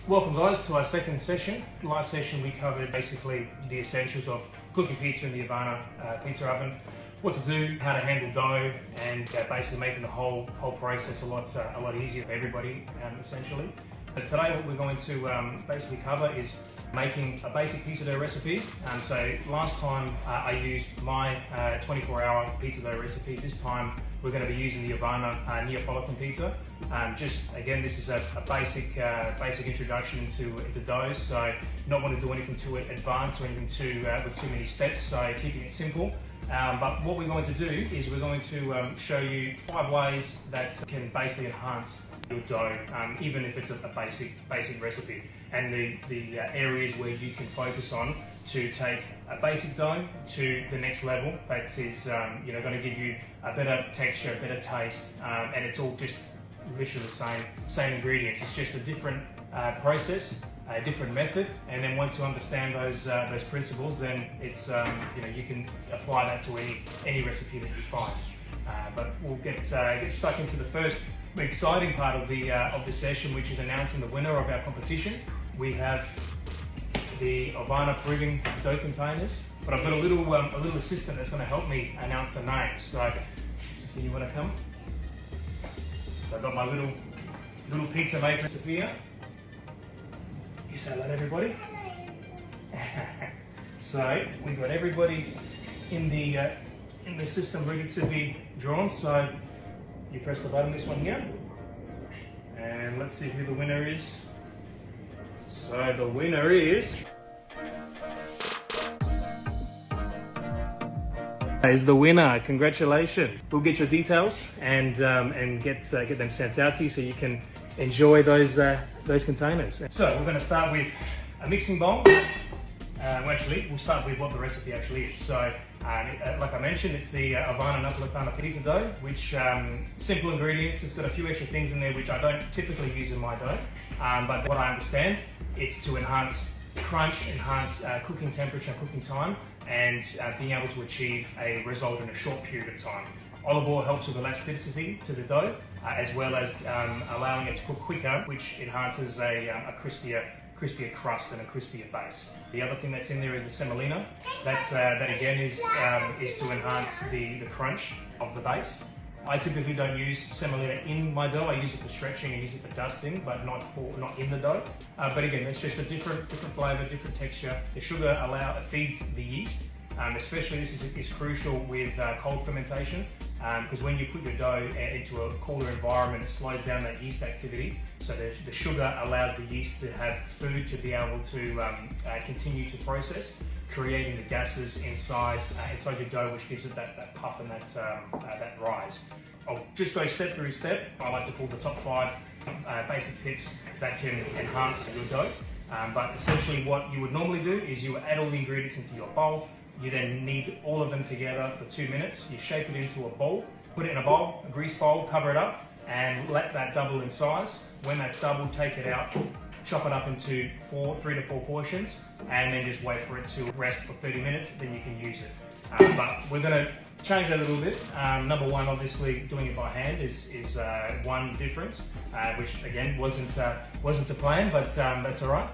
Welcome guys to our second session. Last session we covered basically the essentials of cooking pizza in the Ovana Pizza Oven, what to do, how to handle dough, and basically making the whole process a lot easier for everybody essentially. But today what we're going to basically cover is making a basic pizza dough recipe. So last time I used my 24-hour pizza dough recipe. This time we're going to be using the Ovana Neapolitan pizza. Just again, this is a basic introduction into dough. So not want to do anything too advanced or anything with too many steps. So keeping it simple. But what we're going to do is we're going to show you 5 ways that can basically enhance your dough, even if it's a basic recipe, and the areas where you can focus on to take a basic dough to the next level. That is, going to give you a better texture, a better taste, and it's all just literally the same ingredients. It's just a different process, a different method, and then once you understand those principles, then it's you can apply that to any recipe that you find. But we'll get stuck into the first exciting part of the session, which is announcing the winner of our competition. We have the Ovana proving dough containers, but I've got a little assistant that's going to help me announce the names. So, Sophia, you want to come? So I've got my little pizza maker, Sophia. You say hello to everybody. So we've got everybody in the system ready to be drawn. So you press the button, this one here, and let's see who the winner is. So the winner is the winner. Congratulations. We'll get your details and get them sent out to you so you can enjoy those containers. So we're going to start with a mixing bowl. We'll start with what the recipe actually is. So, like I mentioned, it's the Ovana Napolitana pizza dough, which simple ingredients. It's got a few extra things in there which I don't typically use in my dough, but what I understand, it's to enhance crunch, enhance cooking temperature, cooking time, and being able to achieve a result in a short period of time. Olive oil helps with elasticity to the dough, as well as allowing it to cook quicker, which enhances a crispier crust and a crispier base. The other thing that's in there is the semolina. That again is to enhance the crunch of the base. I typically don't use semolina in my dough. I use it for stretching and use it for dusting, but not in the dough. But again, it's just a different flavour, different texture. The sugar feeds the yeast. Especially this is crucial with cold fermentation, because when you put your dough into a cooler environment, it slows down that yeast activity. So the sugar allows the yeast to have food to be able to continue to process, creating the gases inside your dough, which gives it that puff and that rise. I'll just go step through step. I like to call the top 5 basic tips that can enhance your dough. But essentially what you would normally do is you would add all the ingredients into your bowl. You then knead all of them together for 2 minutes. You shape it into a ball, put it in a bowl, a grease bowl, cover it up, and let that double in size. When that's doubled, take it out, chop it up into 3 to 4 portions, and then just wait for it to rest for 30 minutes, then you can use it. But we're going to change that a little bit. Number 1, obviously, doing it by hand is one difference, which again wasn't a plan, but that's all right.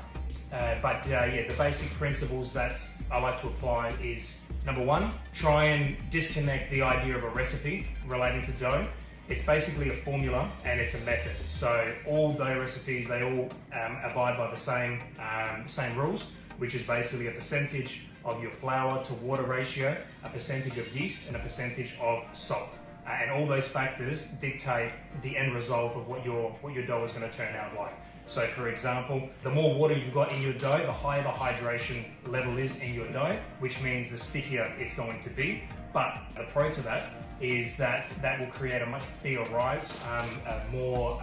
The basic principles that I like to apply is, number 1, try and disconnect the idea of a recipe relating to dough. It's basically a formula and it's a method. So all dough recipes, they all abide by the same rules, which is basically a percentage of your flour to water ratio, a percentage of yeast, and a percentage of salt. And all those factors dictate the end result of what your dough is going to turn out like. So for example, the more water you've got in your dough, the higher the hydration level is in your dough, which means the stickier it's going to be. But the pro to that is that will create a much bigger rise, a more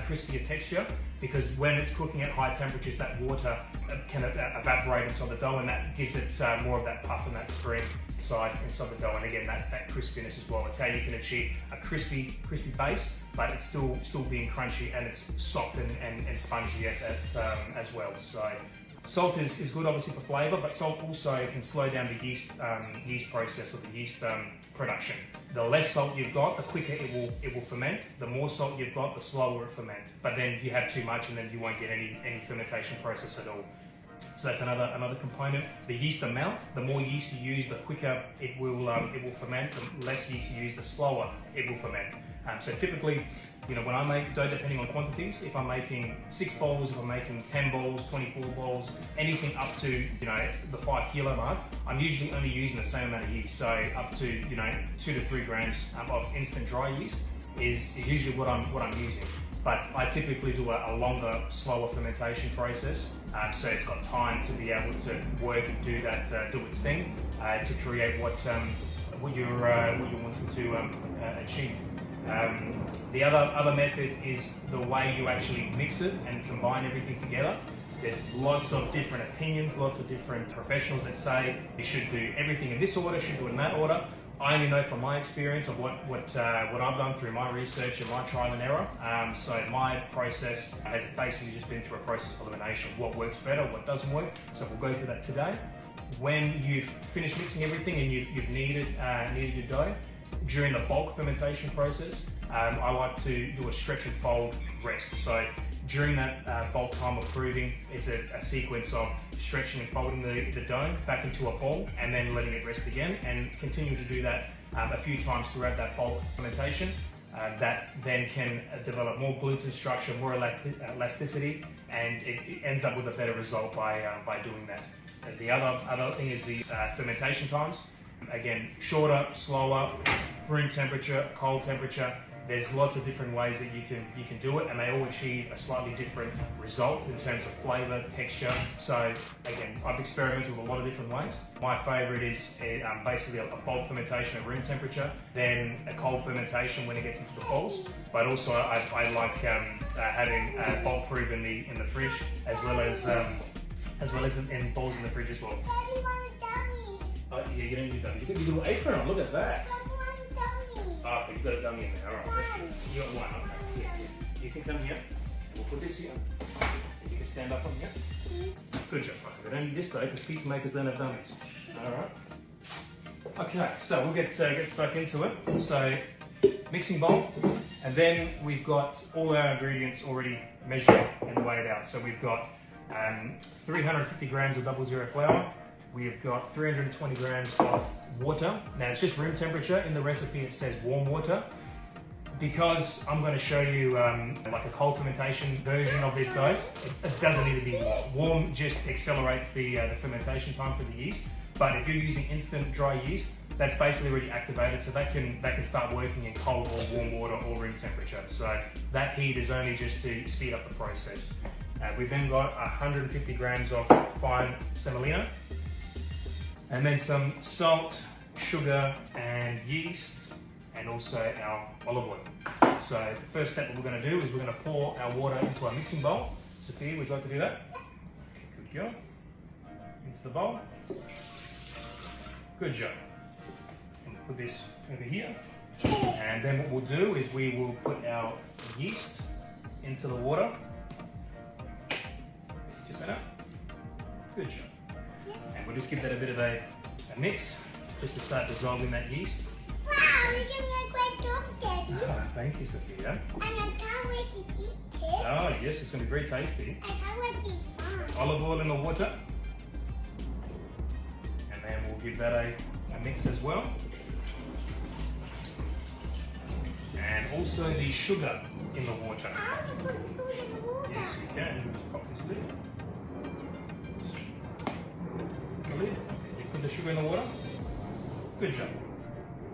crispier texture, because when it's cooking at high temperatures, that water can evaporate inside the dough, and that gives it more of that puff and that spring inside the dough, and again that crispiness as well. It's how you can achieve a crispy base, but it's still being crunchy and it's soft and spongy as well. So Salt is good obviously for flavour, but salt also can slow down the yeast process or the yeast production. The less salt you've got, the quicker it will ferment. The more salt you've got, the slower it ferments. But then you have too much and then you won't get any fermentation process at all. So that's another component. The yeast amount, the more yeast you use, the quicker it will ferment. The less yeast you use, the slower it will ferment. So typically, when I make dough, depending on quantities, if I'm making 6 bowls, if I'm making 10 bowls, 24 bowls, anything up to the 5 kilo mark, I'm usually only using the same amount of yeast. So up to 2 to 3 grams of instant dry yeast is usually what I'm using. But I typically do a longer, slower fermentation process, so it's got time to be able to work and do its thing to create what you're wanting to achieve. The other method is the way you actually mix it and combine everything together. There's lots of different opinions, lots of different professionals that say you should do everything in this order, should do it in that order. I only know from my experience of what I've done through my research and my trial and error. So my process has basically just been through a process of elimination. What works better, what doesn't work. So we'll go through that today. When you've finished mixing everything and you've kneaded your dough, during the bulk fermentation process, I like to do a stretch and fold rest. So during that bulk time of proving, it's a sequence of stretching and folding the dough back into a ball and then letting it rest again, and continue to do that a few times throughout that bulk fermentation. That then can develop more gluten structure, more elasticity, and it ends up with a better result by doing that. The other thing is the fermentation times. Again, shorter, slower, room temperature, cold temperature. There's lots of different ways that you can do it, and they all achieve a slightly different result in terms of flavour, texture. So again, I've experimented with a lot of different ways. My favourite is basically a bulk fermentation at room temperature, then a cold fermentation when it gets into the balls. But also I like having bulk proof in the fridge, as well as in balls in the fridge as well. Daddy wants dummy. Oh yeah, you don't use dummy. You've got your little apron on. Look at that. Oh, you've got a dummy in there, alright. You got one, okay. Yeah. You can come here, and we'll put this here. And you can stand up on here. Good job, okay. We don't need this though, because pizza makers don't have dummies. Alright. Okay, so we'll get stuck into it. So, mixing bowl, and then we've got all our ingredients already measured and weighed out. So we've got 350 grams of 00 flour. We've got 320 grams of water. Now it's just room temperature. In the recipe it says warm water. Because I'm going to show you like a cold fermentation version of this dough, it doesn't need to be warm. Warm just accelerates the fermentation time for the yeast. But if you're using instant dry yeast, that's basically already activated, so that can start working in cold or warm water or room temperature. So that heat is only just to speed up the process. We've then got 150 grams of fine semolina, and then some salt, sugar and yeast, and also our olive oil. So the first step that we're going to do is we're going to pour our water into our mixing bowl. Sophia, would you like to do that? Good job. Into the bowl. Good job. And we'll put this over here. And then what we'll do is we will put our yeast into the water. Tip that up. Good job. And we'll just give that a bit of a mix, just to start dissolving that yeast. Wow, you're giving me a great job, Daddy. Oh, thank you, Sophia. And I can't wait to eat it. Oh, yes, it's going to be very tasty. I can't wait to eat it. Olive oil in the water. And then we'll give that a mix as well. And also the sugar in the water. I want to put the salt in the water. Yes, you can. Just pop this lid. The lid. You put the sugar in the water. Good job.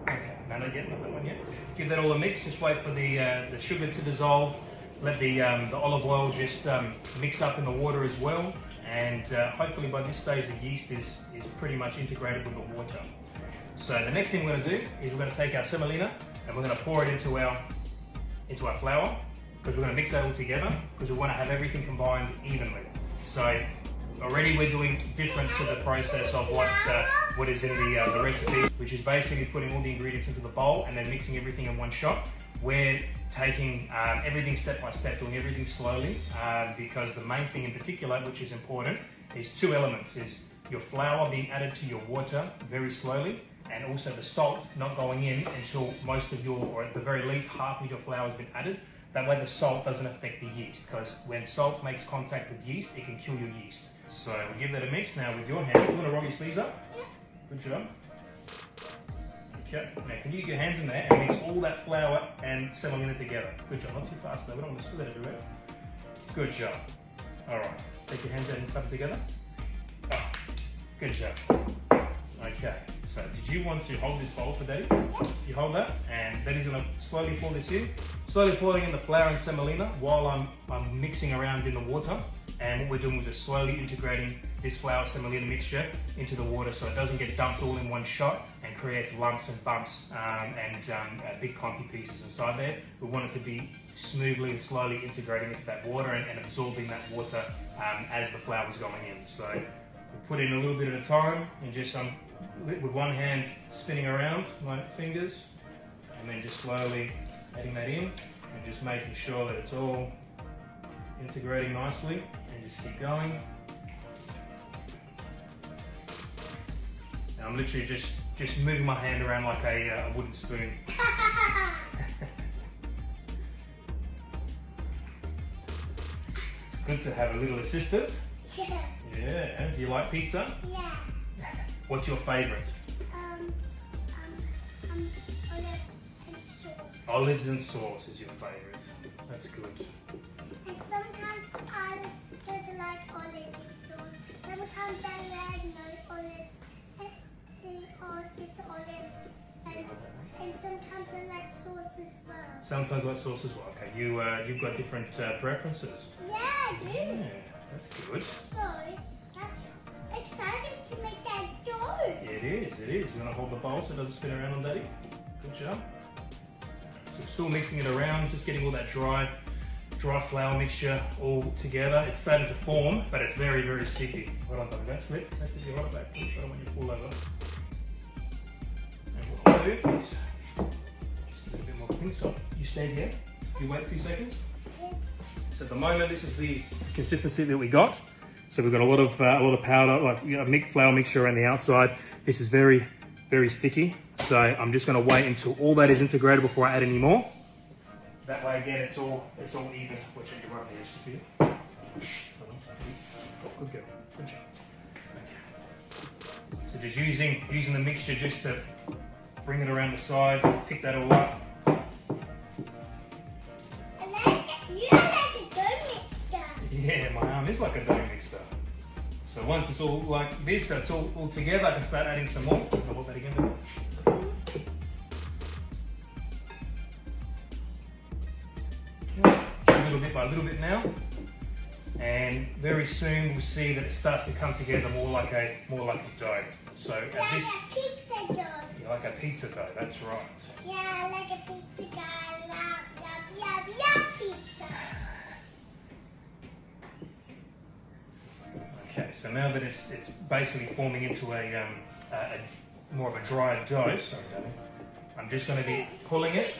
Okay, now not yet, not that one yet. Give that all a mix. Just wait for the sugar to dissolve. Let the olive oil just mix up in the water as well. And hopefully by this stage the yeast is pretty much integrated with the water. So the next thing we're going to do is we're going to take our semolina and we're going to pour it into our flour, because we're going to mix that all together, because we want to have everything combined evenly. So already we're doing different to the process of what is in the recipe, which is basically putting all the ingredients into the bowl and then mixing everything in one shot. We're taking everything step by step, doing everything slowly, because the main thing in particular, which is important, is two elements, is your flour being added to your water very slowly, and also the salt not going in until most of your, or at the very least half of your flour has been added. That way the salt doesn't affect the yeast, because when salt makes contact with yeast, it can kill your yeast. So we'll give that a mix now with your hands. You want to roll your sleeves up? Yeah. Good job. Okay, now can you get your hands in there and mix all that flour and semolina together? Good job, not too fast though, we don't want to spill it everywhere. Good job. Alright, take your hands out and clap it together. Oh, good job. Okay, so did you want to hold this bowl for Daddy? Yeah. You hold that, and Daddy's going to slowly pour this in. Slowly pouring in the flour and semolina while I'm mixing around in the water. And what we're doing is just slowly integrating this flour semolina mixture into the water so it doesn't get dumped all in one shot and creates lumps and bumps and big clumpy pieces inside there. We want it to be smoothly and slowly integrating into that water and absorbing that water as the flour is going in. So we'll put in a little bit at a time and just with one hand spinning around my fingers, and then just slowly adding that in and just making sure that it's all integrating nicely, and just keep going. Now I'm literally just moving my hand around like a wooden spoon. It's good to have a little assistant. Yeah. Yeah, do you like pizza? Yeah. What's your favourite? Olive and sauce. Olives and sauce is your favourite. That's good. And sometimes I don't like olive and sauce. Sometimes I like no olive. Or it's olive. And sometimes I like sauce as well. Sometimes like sauce as well. Okay, you've got different preferences. Yeah, I do. Yeah, that's good. So, that's exciting to make that dough. It is. You want to hold the bowl so it doesn't spin around on Daddy? Good job. So still mixing it around, just getting all that dry flour mixture all together. It's starting to form, but it's very, very sticky. Hold on, Daddy, don't slip. Don't slip your hold it back, please. I don't want you to fall over. And what I'll do is just a little bit more clean. So you stay here. You wait 2 seconds. Yeah. So at the moment, this is the consistency that we got. So we've got a lot of powder, like a flour mixture around the outside. This is very, very sticky. So I'm just going to wait until all that is integrated before I add any more. That way, again, it's all even. Watch out, you're right on the edge, Sophia. Oh, good girl. Good job. Okay. So just using the mixture just to bring it around the sides, pick that all up. You like a dough mixer. Yeah, my arm is like a dough mixer. So once it's all like this, so it's all together, I can start adding some more. I'll put that again. A little bit by little bit now, and very soon we'll see that it starts to come together more like a dough. So Like this, a pizza dough. like a pizza dough. That's right. Yeah, like a pizza guy. Love pizza. Okay, so now that it's basically forming into a more of a dry dough. Sorry, darling. I'm just going to be pulling it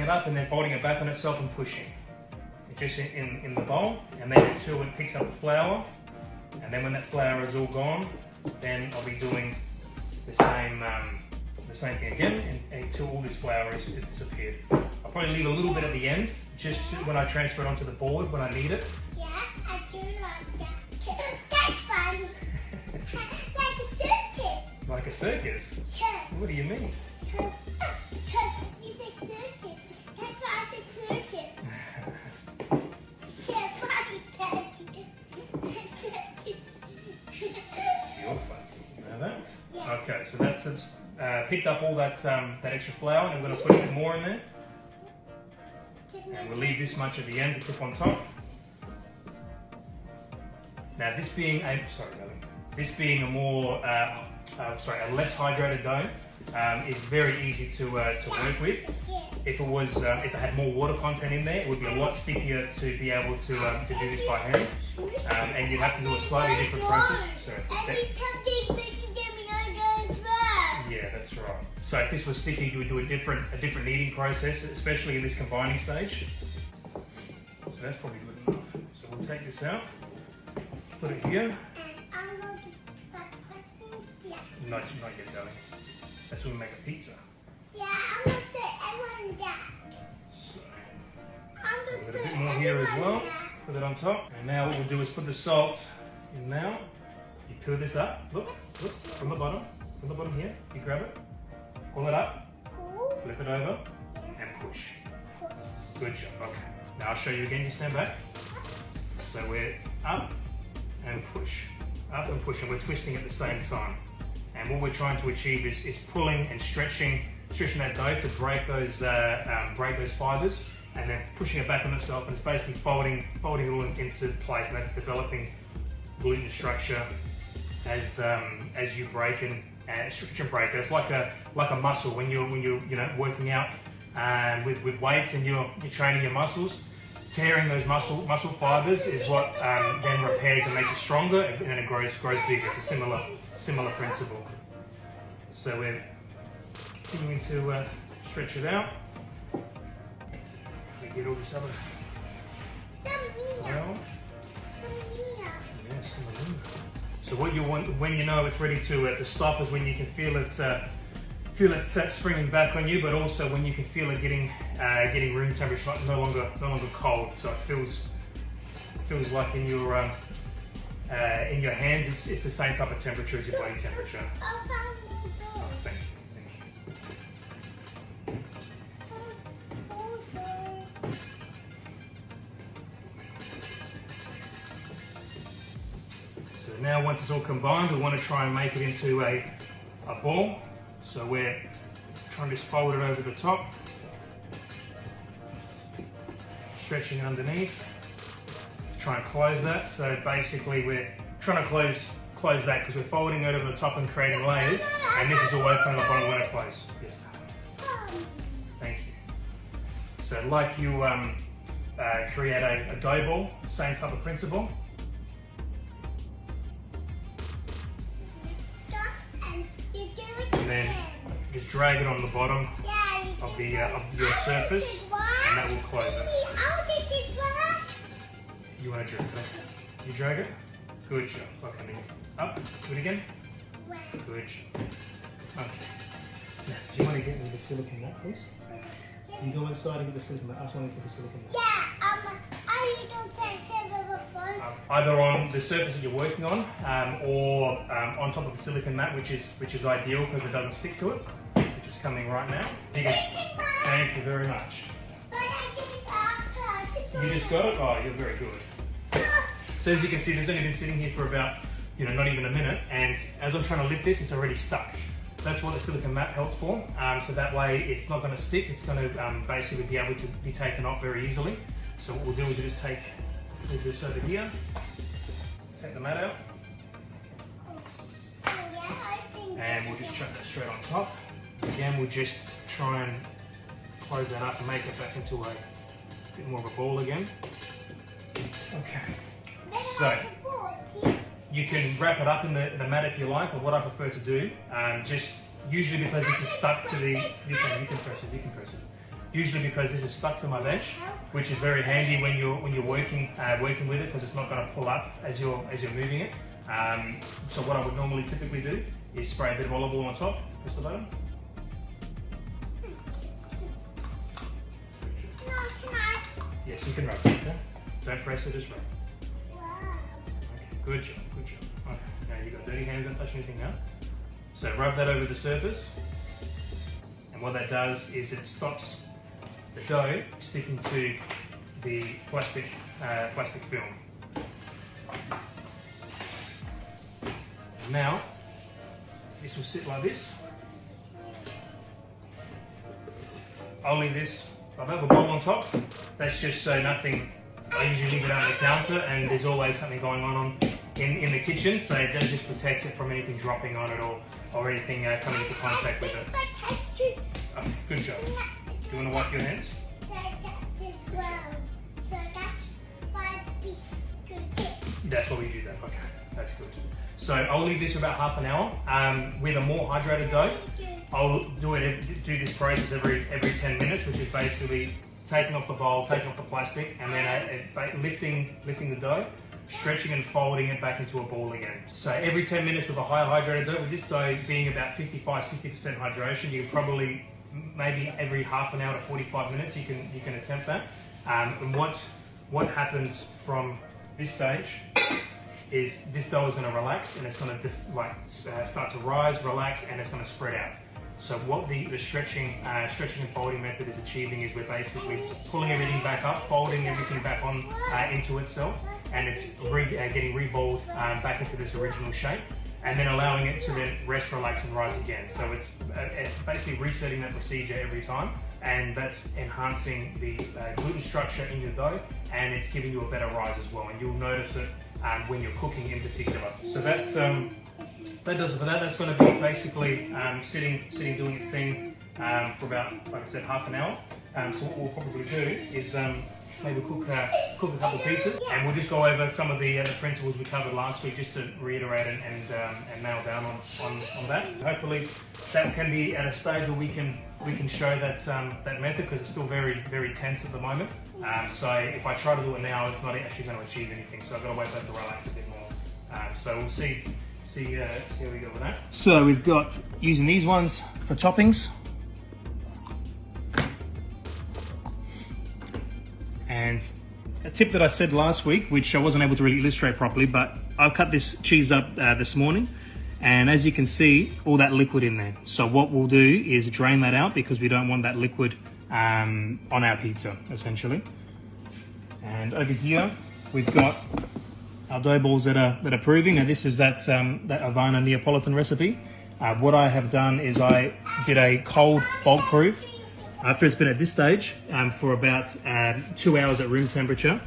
up and then folding it back on itself and pushing. Just in the bowl, and then until it picks up the flour, and then when that flour is all gone, then I'll be doing the same thing again until all this flour is disappeared. I'll probably leave a little bit at the end, just when I transfer it onto the board when I need it. Yeah, I do like that. That's fun. Like a circus. Like a circus? Yeah. What do you mean? You said circus. That's why I said circus. Yeah, funny, Daddy. Circus. You're funny. You know that? Yeah. Okay, so that's picked up all that extra flour, and I'm going to put a bit more in there. And we'll leave this much at the end to tip on top. Now, this being a more, a less hydrated dough, is very easy to work with. If it had more water content in there, it would be a lot stickier to be able to do this by hand, and you'd have to do a slightly different process. Yeah, that's right. So if this was sticky, you would do a different kneading process, especially in this combining stage. So that's probably good enough. So we'll take this out, put put it here. And I'm going to start pressing here. Not yet, darling. That's when we make a pizza. Yeah, I'm going to say everyone that. So, I'm a going to little say bit more here as everyone well. that. Put it on top. And now what we'll do is put the salt in now. You peel this up. Look, from the bottom. From the bottom here. You grab it. Pull it up. Cool. Flip it over. Yeah. And push. Push. Good job. Okay. Now I'll show you again. You stand back. So we're up and push. Up and push. And we're twisting at the same time. And what we're trying to achieve is pulling and stretching that dough to break those fibers, and then pushing it back on itself, and it's basically folding it all into place, and that's developing gluten structure as you break and stretch and break it. It's like a muscle when you're working out with weights and you're training your muscles. Tearing those muscle fibers is what then repairs and makes it stronger, and then it grows bigger. It's a similar principle. So we're continuing to stretch it out. We get all this other well. Yes, so what you want when you know it's ready to stop is when you can feel it springing back on you, but also when you can feel it getting room temperature, no longer cold. So it feels like in your hands it's the same type of temperature as your body temperature. Thank you. So now once it's all combined, we want to try and make it into a ball. So we're trying to just fold it over the top, stretching underneath, try and close that. So basically we're trying to close that because we're folding it over the top and creating layers, and this is all open on the bottom when it closes. Yes. Thank you. So like you create a dough ball, same type of principle. And then just drag it on the bottom of your surface, and that will close it. You want to drag it? You drag it? Good job. Okay, then up. Do it again. Good job. Okay. Now, do you want to get me the silicone mat, please? You go inside and get the silicone mat. I just want to get the silicone mat. I don't say before. Either on the surface that you're working on, or on top of the silicone mat, which is ideal because it doesn't stick to it, which is coming right now. Thank you very much. You just got it? Oh, you're very good. So as you can see, it's only been sitting here for about, not even a minute, and as I'm trying to lift this, it's already stuck. That's what the silicone mat helps for, so that way it's not going to stick, it's going to basically be able to be taken off very easily. So what we'll do is just move this over here, take the mat out, and we'll just chuck that straight on top. Again, we'll just try and close that up and make it back into a bit more of a ball again. Okay, so you can wrap it up in the mat if you like, but what I prefer to do, just usually because this is stuck to the, you can press it. Usually because this is stuck to my bench, which is very handy when you're working with it, because it's not going to pull up as you're moving it. So what I would normally typically do is spray a bit of olive oil on top. Press the button. Yes, you can rub it. Okay? Don't press it, just rub. Okay, good job. Okay, now you've got dirty hands, don't touch anything now. So rub that over the surface, and what that does is it stops the dough sticking to the plastic film. Now, this will sit like this. I'll leave this, I'll have a bowl on top. That's just so nothing, I usually leave it on the counter, and there's always something going on in the kitchen, so it just protects it from anything dropping on it or anything coming into contact with it. Okay, good job. Do you want to wipe your hands? That's why we do that. Okay, that's good. So I'll leave this for about half an hour. With a more hydrated dough, I'll do this process every 10 minutes, which is basically taking off the bowl, taking off the plastic, and then lifting the dough, stretching and folding it back into a ball again. So every 10 minutes with a high hydrated dough, with this dough being about 55-60% hydration, you can probably maybe every half an hour to 45 minutes you can attempt that. And what happens from this stage is this dough is going to relax and it's going to start to rise, relax, and it's going to spread out. So what the stretching and folding method is achieving is we're basically pulling everything back up, folding everything back on into itself, and it's getting reballed back into this original shape, and then allowing it to then rest, relax, and rise again. So it's basically resetting that procedure every time, and that's enhancing the gluten structure in your dough, and it's giving you a better rise as well. And you'll notice it when you're cooking in particular. So that does it for that. That's going to be basically sitting doing its thing for about, like I said, half an hour. So what we'll probably do is maybe cook a couple pizzas, and we'll just go over some of the principles we covered last week, just to reiterate and nail down on that. Hopefully that can be at a stage where we can show that method, because it's still very, very tense at the moment. So if I try to do it now, it's not actually going to achieve anything. So I've got to wait for it to relax a bit more. So we'll see how we go with that. So we've got using these ones for toppings. And a tip that I said last week, which I wasn't able to really illustrate properly, but I've cut this cheese up this morning, and as you can see, all that liquid in there. So what we'll do is drain that out, because we don't want that liquid on our pizza, essentially. And over here, we've got our dough balls that are proving. Now this is that Ovana Neapolitan recipe. What I have done is I did a cold bulk proof. After it's been at this stage for about 2 hours at room temperature,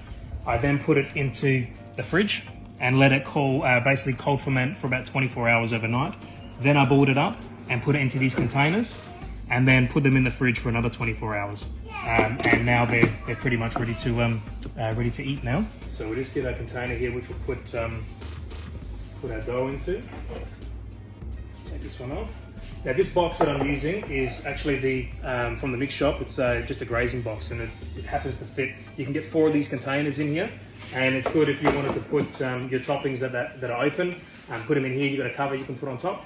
I then put it into the fridge and let it basically cold ferment for about 24 hours overnight. Then I boiled it up and put it into these containers, and then put them in the fridge for another 24 hours. And now they're pretty much ready to eat now. So we'll just get our container here, which we'll put our dough into. Take this one off. Now this box that I'm using is actually from the mix shop. It's just a grazing box, and it happens to fit. You can get 4 of these containers in here, and it's good if you wanted to put your toppings that are open, put them in here. You've got a cover you can put on top.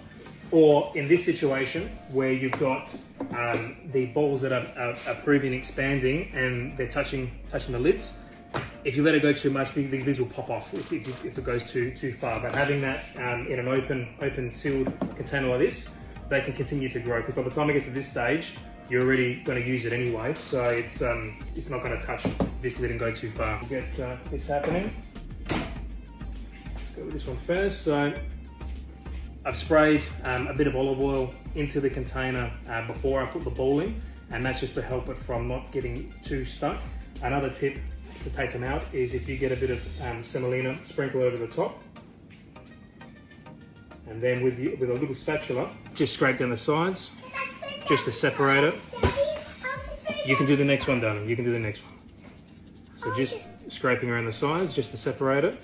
Or in this situation where you've got the balls that are proving expanding and they're touching the lids, if you let it go too much, these lids will pop off if it goes too far. But having that in an open sealed container like this, they can continue to grow, because by the time it gets to this stage, you're already going to use it anyway, so it's not going to touch this lid and go too far. We'll get this happening. Let's go with this one first. So I've sprayed a bit of olive oil into the container before I put the ball in, and that's just to help it from not getting too stuck. Another tip to take them out is if you get a bit of semolina, sprinkle over the top, and then with a little spatula, just scrape down the sides, just to separate it. You can do the next one, darling. You can do the next one. So just scraping around the sides, just to separate it.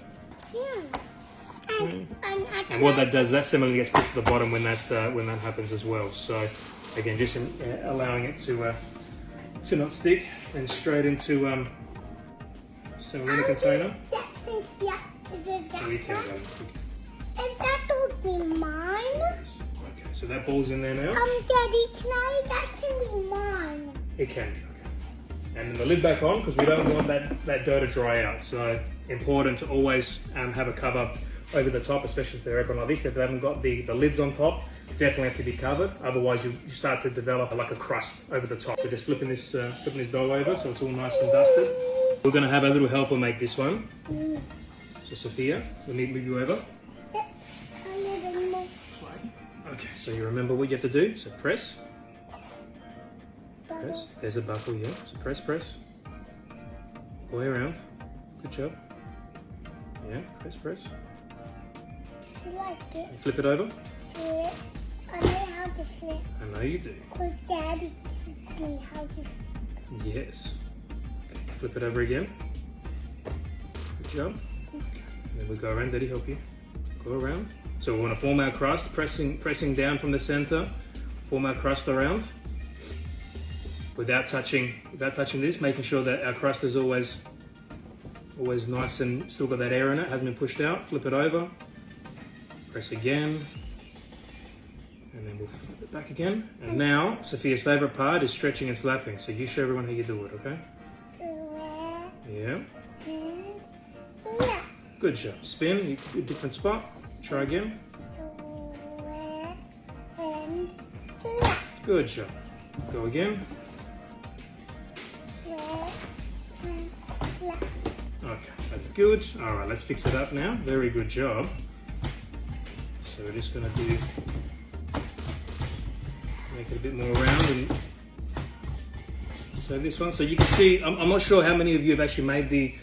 And what that does, that semolina gets pushed to the bottom when that happens as well. So again, just allowing it to not stick, and straight into semolina container. So we can go. Is that will be mine? Okay, so that ball's in there now. Daddy, that can be mine. It can be, okay. And then the lid back on, because we don't want that dough to dry out. So important to always have a cover over the top, especially if they're open like this. If they haven't got the lids on top, definitely have to be covered. Otherwise you start to develop like a crust over the top. So just flipping this dough over so it's all nice and dusted. We're going to have a little helper make this one. So Sophia, let me move you over. Okay, so you remember what you have to do. So press. Press. There's a buckle, yeah. So press. All the way around. Good job. Yeah, press. You like it? Flip it over. Yeah. I know how to flip. I know you do. Because Daddy taught me how to flip. Yes. Okay, flip it over again. Good job. And then we go around. Daddy, help you. Go around. So we want to form our crust, pressing down from the center, form our crust around, without touching this, making sure that our crust is always Always nice and still got that air in it, hasn't been pushed out. Flip it over, press again, and then we'll flip it back again. And now, Sophia's favourite part is stretching and slapping. So you show everyone how you do it, okay? Yeah. Good job. Spin, a different spot. Try again. Good job. Go again. Okay, that's good. All right, let's fix it up now. Very good job. So we're just going to make it a bit more round and so this one. So you can see, I'm not sure how many of you have actually made the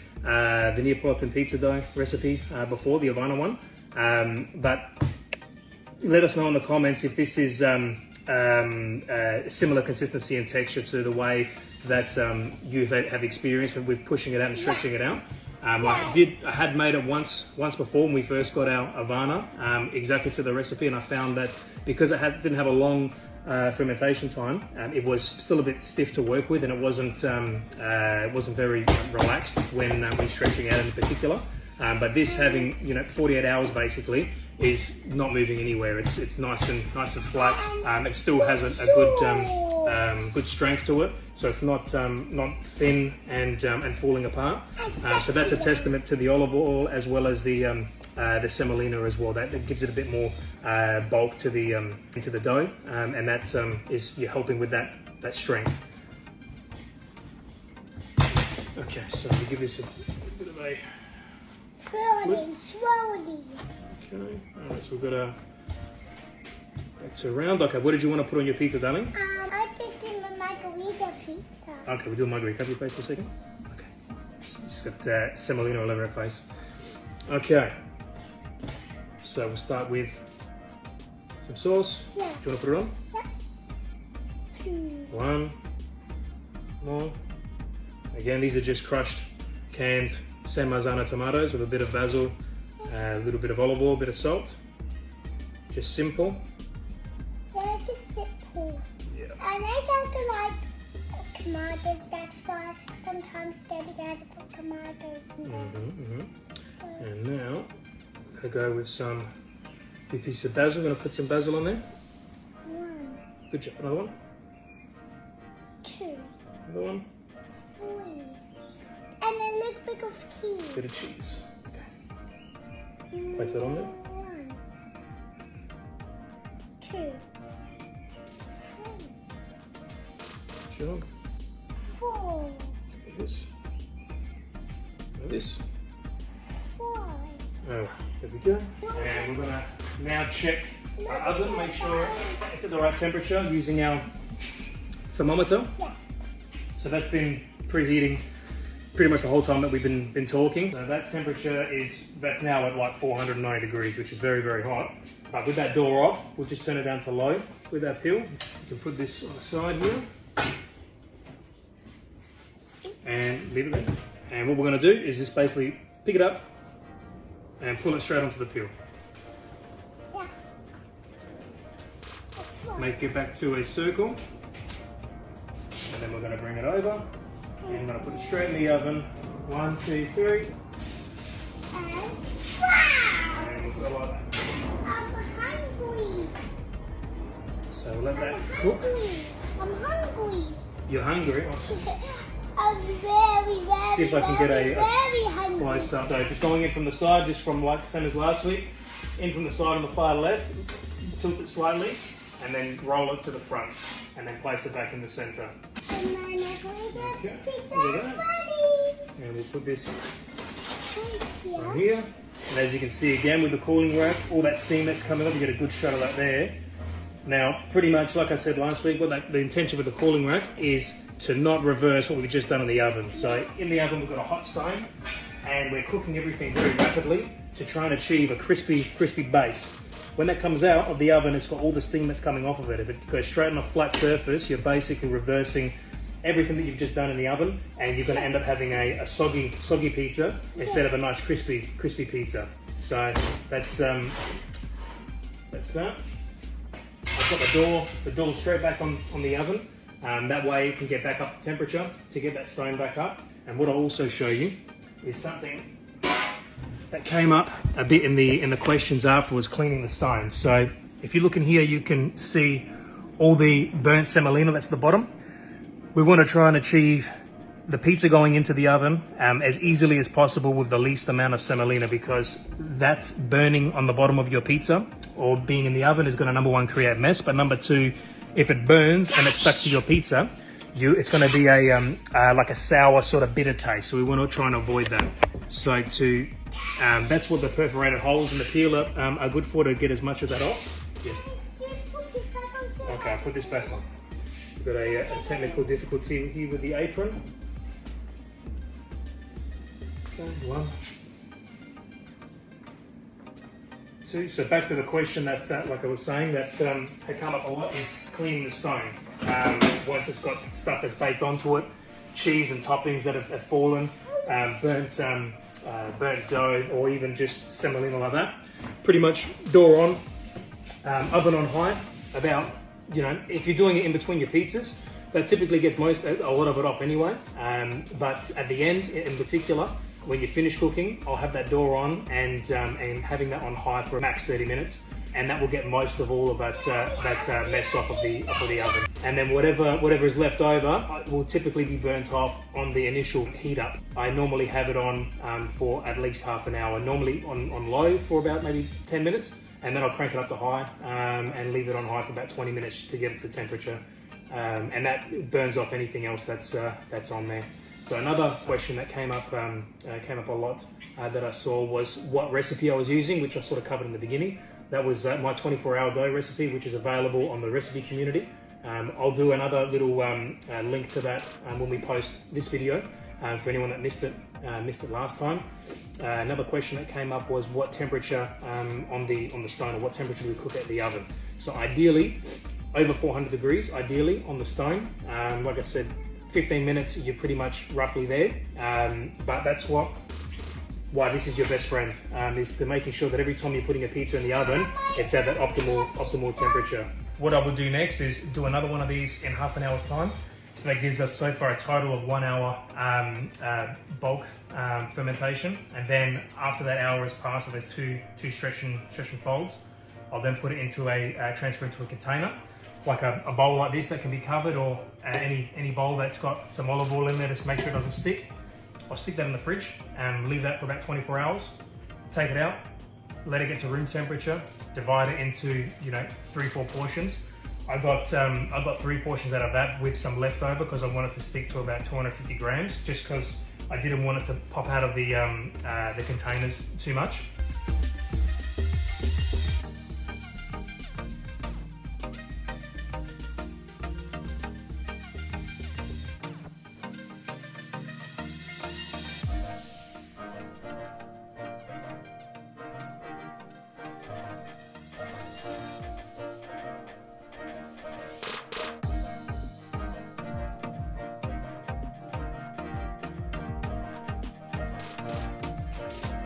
Neapolitan pizza dough recipe before, the Ovana one. But let us know in the comments if this is similar consistency and texture to the way that you have experienced with pushing it out and stretching it out. I had made it once before when we first got our Ovana, exactly to the recipe, and I found that because it didn't have a long fermentation time, it was still a bit stiff to work with, and it wasn't very relaxed when stretching out in particular. But this having 48 hours basically is not moving anywhere. It's nice and flat. It still has a good strength to it, so it's not thin and falling apart. So that's a testament to the olive oil as well as the semolina as well. That gives it a bit more bulk to into the dough, and that is helping with that strength. Okay, so we give this a bit of a slowly. Okay, alright, so we've got it's around. Okay, what did you want to put on your pizza, darling? I think in the margarita pizza. Okay, we'll do a margarita. Have your face for a second. Okay, just got semolina all over her face. Okay, so we'll start with some sauce. Yeah. Do you want to put it on? Yeah. One more. Again, these are just crushed, canned San Marzano tomatoes with a bit of basil, a little bit of olive oil, a bit of salt. Just simple. They're just simple. Yeah. And I don't like tomatoes, that's why sometimes Daddy has to put tomatoes in there. And now, I'm going to go with some few pieces of basil. I'm going to put some basil on there. One, Good job. Another one. two, Another one. three. And a little bit of cheese. Bit of cheese. Okay. Place that on there. 1, 2, 3, Sure. 4, Like this. Like this. 5. Oh, there we go. And we're going to now check our oven, make sure it's at the right temperature using our thermometer. Yeah. So that's been preheating pretty much the whole time that we've been talking. So that temperature that's now at like 490 degrees, which is very, very hot. But with that door off, we'll just turn it down to low with our peel. You can put this on the side here and leave it there. And what we're going to do is just basically pick it up and pull it straight onto the peel. Yeah. That's right. Make it back to a circle, and then we're going to bring it over. And I'm going to put it straight in the oven. 1, 2, 3. And wow! And we'll put it like that. I'm hungry. So we'll let that I'm cook. hungry. I'm hungry. You're hungry? Awesome. I'm very, very, See if I can get very a hungry. close up. So just going in from the side, just from like the same as last week. In from the side on the far left. Tilt it slightly, and then roll it to the front, and then place it back in the center. And then I'm going to Okay, pick there we that go. ready. And we'll put this Yeah. on here. And as you can see again with the cooling rack, all that steam that's coming up, you get a good shot of that there. Now, pretty much like I said last week, the intention with the cooling rack is to not reverse what we've just done in the oven. So in the oven we've got a hot stone, and we're cooking everything very rapidly to try and achieve a crispy base. When that comes out of the oven, it's got all the steam that's coming off of it. If it goes straight on a flat surface, you're basically reversing everything that you've just done in the oven, and you're going to end up having a soggy pizza instead of a nice crispy pizza. So that's that. I've got the door straight back on the oven. That way it can get back up to temperature to get that stone back up. And what I'll also show you is something that came up a bit in the questions afterwards, cleaning the stones. So if you look in here, you can see all the burnt semolina that's at the bottom. We want to try and achieve the pizza going into the oven as easily as possible with the least amount of semolina, because that burning on the bottom of your pizza or being in the oven is going to, number one, create mess, but number two, if it burns and it's stuck to your pizza, it's going to be a like a sour sort of bitter taste. So we want to try and avoid that. So that's what the perforated holes in the peeler are good for, to get as much of that off. Yes. Okay, I'll put this back on. We've got a technical difficulty here with the apron. Okay, 1, 2. So back to the question that, like I was saying, that had come up a lot, is cleaning the stone. Once it's got stuff that's baked onto it, cheese and toppings that have fallen, burnt dough, or even just semolina like that. Pretty much door on, oven on high. About, if you're doing it in between your pizzas, that typically gets a lot of it off anyway. But at the end, in particular, when you finish cooking, I'll have that door on and having that on high for max 30 minutes, and that will get most of all of that mess off of the oven. And then whatever is left over will typically be burnt off on the initial heat up. I normally have it on for at least half an hour, normally on low for about maybe 10 minutes, and then I'll crank it up to high and leave it on high for about 20 minutes to get it to temperature. And that burns off anything else that's on there. So another question that came up a lot that I saw was what recipe I was using, which I sort of covered in the beginning. That was my 24-hour dough recipe, which is available on the recipe community. I'll do another little link to that when we post this video for anyone that missed it last time. Another question that came up was what temperature on the stone, or what temperature do we cook at the oven. So ideally, over 400 degrees, ideally on the stone. Like I said, 15 minutes, you're pretty much roughly there. But that's why this is your best friend, is to making sure that every time you're putting a pizza in the oven, it's at that optimal temperature. What I will do next is do another one of these in half an hour's time. So that gives us so far a total of 1 hour bulk fermentation. And then after that hour has passed, so there's two stretching folds, I'll then put it into transfer into a container, like a bowl like this that can be covered, or any bowl that's got some olive oil in there, just make sure it doesn't stick. I'll stick that in the fridge and leave that for about 24 hours. Take it out, let it get to room temperature, divide it into 3-4 portions. I got 3 portions out of that with some leftover, because I wanted to stick to about 250 grams, just because I didn't want it to pop out of the containers too much.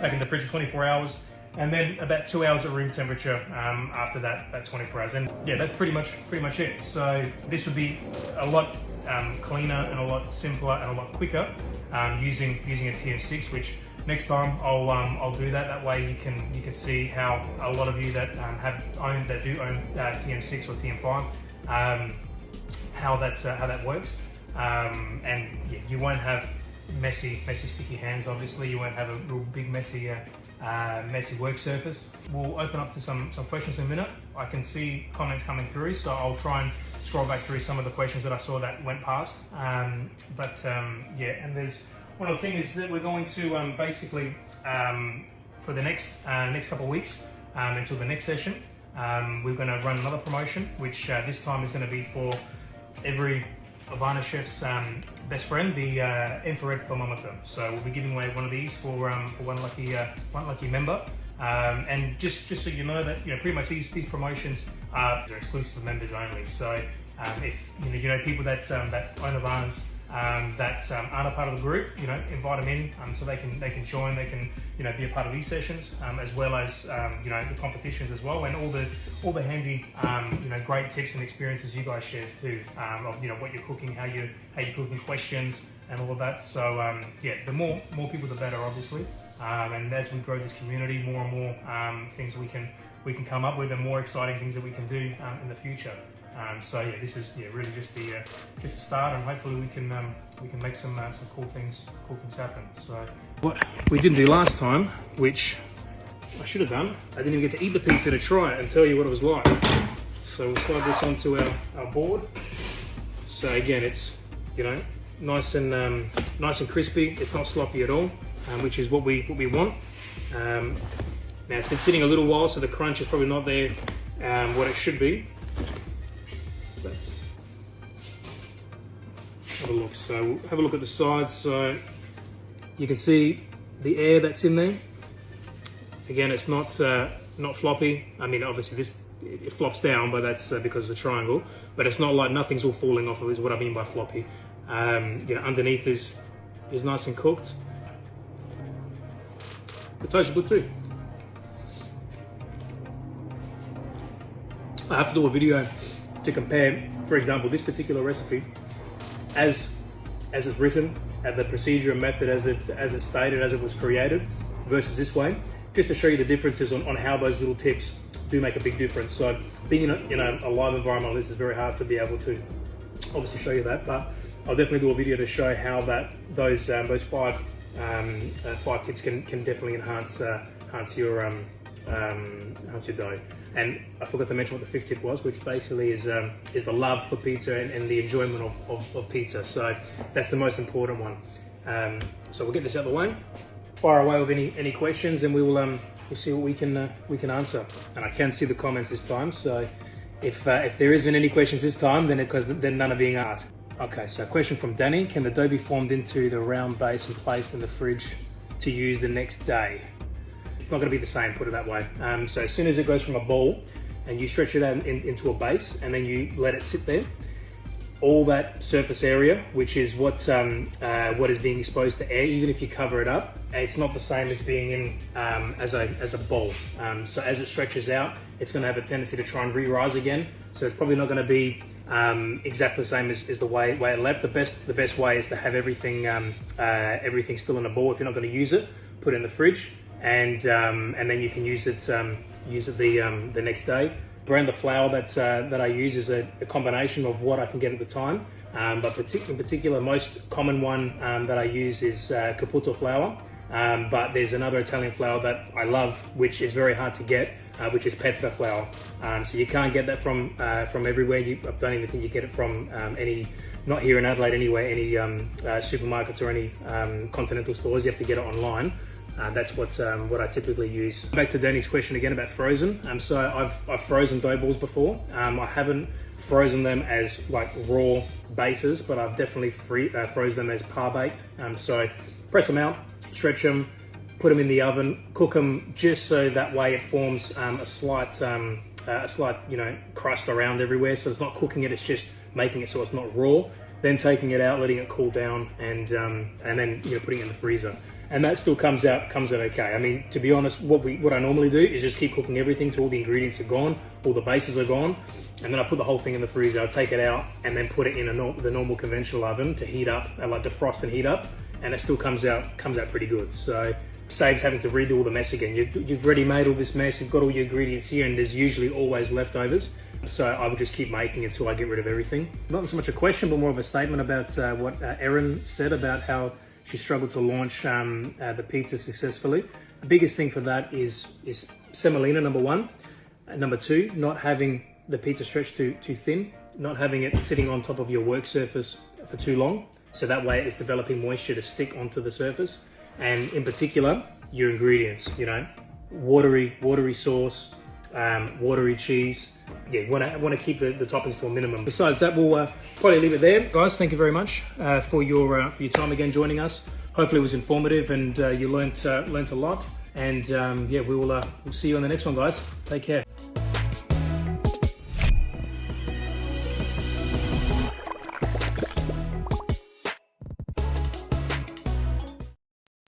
Back in the fridge for 24 hours, and then about 2 hours at room temperature after that 24 hours. And yeah, that's pretty much it. So this would be a lot cleaner and a lot simpler and a lot quicker using a TM6. Which next time I'll do that. That way you can see how a lot of you that do own TM6 or TM5 how that works. And yeah, you won't have messy sticky hands. Obviously you won't have a real big messy work surface. We'll open up to some questions in a minute. I can see comments coming through, so I'll try and scroll back through some of the questions that I saw that went past. Yeah, and there's one of the things is that we're going to basically for the next couple of weeks until the next session, we're going to run another promotion, which this time is going to be for every Ovana chef's best friend, the infrared thermometer. So we'll be giving away one of these for one lucky member. And just so you know that pretty much these promotions are exclusive for members only. So if you know people that own Ovanas that aren't a part of the group, invite them in so they can join. They can be a part of these sessions as well as the competitions as well, and all the handy great tips and experiences you guys share too of what you're cooking, how you're cooking, questions and all of that. So yeah, the more people, the better, obviously. And as we grow this community, more and more things we can come up with, and more exciting things that we can do in the future. So yeah, this is really just the start, and hopefully we can make some cool things happen. So what we didn't do last time, which I should have done, I didn't even get to eat the pizza to try it and tell you what it was like. So we'll slide this onto our board. So again, it's nice and crispy. It's not sloppy at all, which is what we want. Now it's been sitting a little while, so the crunch is probably not there what it should be. Let's have a look. So we'll have a look at the sides. So you can see the air that's in there. Again, it's not floppy. I mean, obviously it flops down, but that's because of the triangle. But it's not like nothing's all falling off of it, is what I mean by floppy. Underneath is nice and cooked. The toast is good too. I have to do a video to compare, for example, this particular recipe as it's written, and the procedure and method as it stated, as it was created, versus this way, just to show you the differences on how those little tips do make a big difference. So being in a live environment, this is very hard to be able to obviously show you that, but I'll definitely do a video to show how those five tips can definitely enhance your dough. And I forgot to mention what the fifth tip was, which basically is the love for pizza and the enjoyment of pizza. So that's the most important one. So we'll get this out of the way. Fire away with any questions, and we'll see what we can answer. And I can see the comments this time. So if there isn't any questions this time, then it's because none are being asked. Okay, so question from Danny: can the dough be formed into the round base and placed in the fridge to use the next day? It's not going to be the same, put it that way. So as soon as it goes from a ball and you stretch it out into a base, and then you let it sit there, all that surface area, which is what is being exposed to air, even if you cover it up, it's not the same as being in as a ball. So as it stretches out, it's going to have a tendency to try and re-rise again. So it's probably not going to be exactly the same as the way it left. The best way is to have everything still in a ball. If you're not going to use it, put it in the fridge, and then you can use it the next day. Brand the flour that I use is a combination of what I can get at the time, but in particular, most common one that I use is Caputo flour. But there's another Italian flour that I love, which is very hard to get, which is Petra flour. So you can't get that from everywhere. I don't even think you get it from any, not here in Adelaide anyway, any supermarkets or any continental stores. You have to get it online. That's what I typically use. Back to Danny's question again about frozen. So I've frozen dough balls before. I haven't frozen them as like raw bases, but I've definitely froze them as par baked. So press them out, stretch them, put them in the oven, cook them just so that way it forms a slight crust around everywhere. So it's not cooking it; it's just making it so it's not raw. Then taking it out, letting it cool down, and then putting it in the freezer. And that still comes out okay. I mean, to be honest, what I normally do is just keep cooking everything till all the ingredients are gone, all the bases are gone, and then I put the whole thing in the freezer. I take it out and then put it in the normal conventional oven to heat up, like defrost and heat up, and it still comes out pretty good. So saves having to redo all the mess again. You've already made all this mess. You've got all your ingredients here, and there's usually always leftovers. So I would just keep making until I get rid of everything. Not so much a question, but more of a statement about what Erin said about how she struggled to launch the pizza successfully. The biggest thing for that is semolina, number one. Number two, not having the pizza stretched too thin, not having it sitting on top of your work surface for too long. So that way it's developing moisture to stick onto the surface. And in particular, your ingredients, watery sauce, watery cheese. Yeah, want to keep the toppings to a minimum. Besides that, we'll probably leave it there. Guys, thank you very much for your time again joining us. Hopefully it was informative and you learnt a lot. And yeah, we'll see you on the next one, guys. Take care.